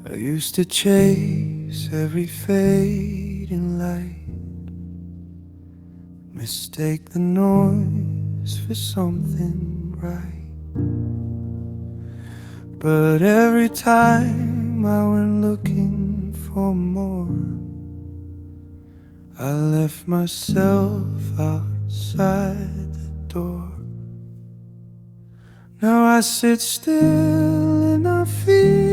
I used to chase every fading light, mistake the noise for something bright. But every time I went looking for more, I left myself outside the door. Now I sit still and I feel